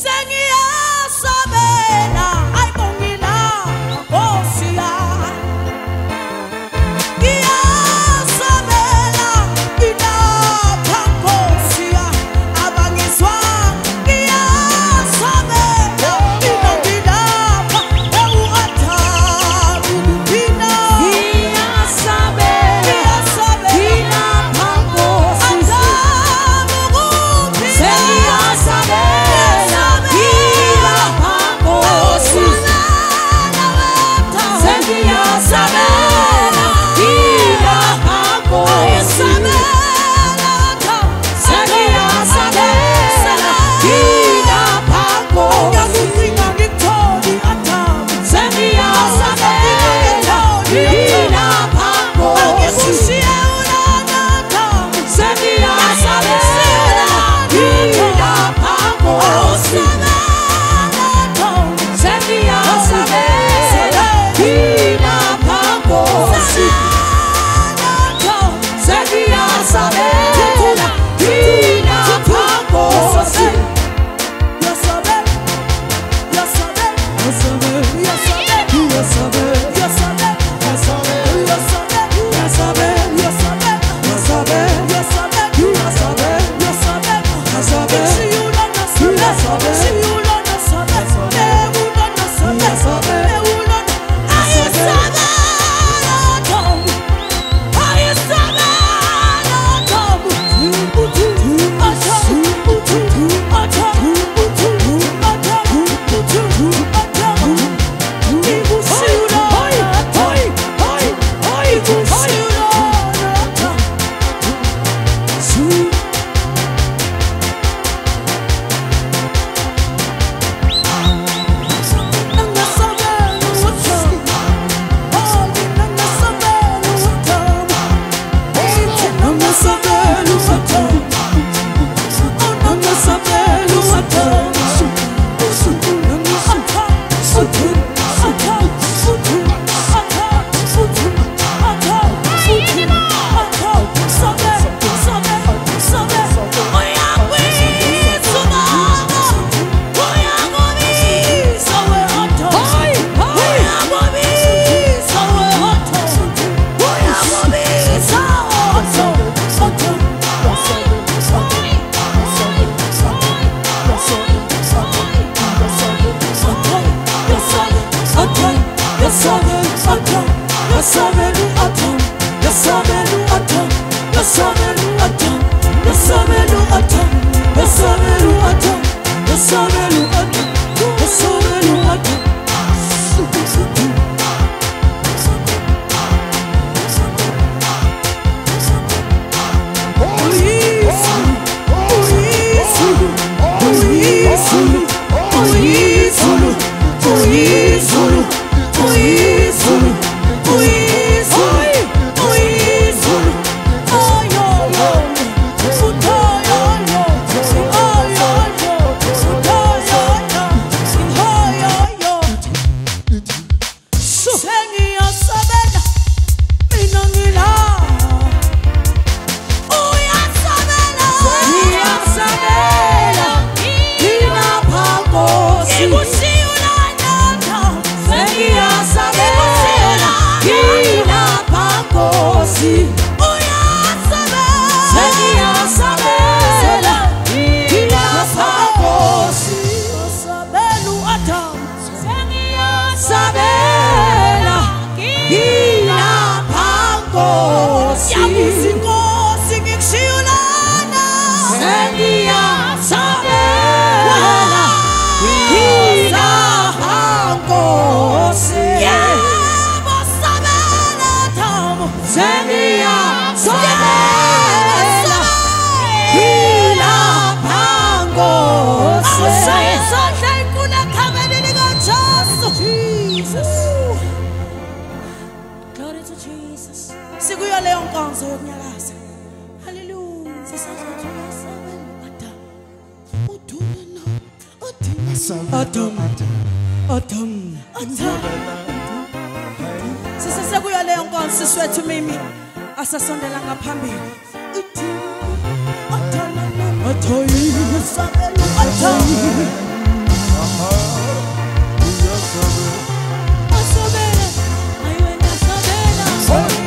Sengiyasabela ayibongila Nkosi ngiyasabela ilapha Nkosi abangizwa ngiyasabela ngilapha ewuathabu kuphina ngiyasabela ilapha Nkosi athabu kuphina sengiyasabela ilapha Nkosi sengiyasabela ilapha Nkosi sengiyasabela ilapha Nkosi ngikutholi athabu sengiyasabela ilapha Nkosi sengiyasabela ilapha Nkosi sengiyasabela ilapha Nkosi sengiyasabela ilapha Nkosi Sikuyo leyo nkonzo yokunyakaza. Hallelujah. Adam. Sisesekuyo leyo nkonzo siswethu mimi asasondela ngaphambili. Athoyi sabelo athoyi oh.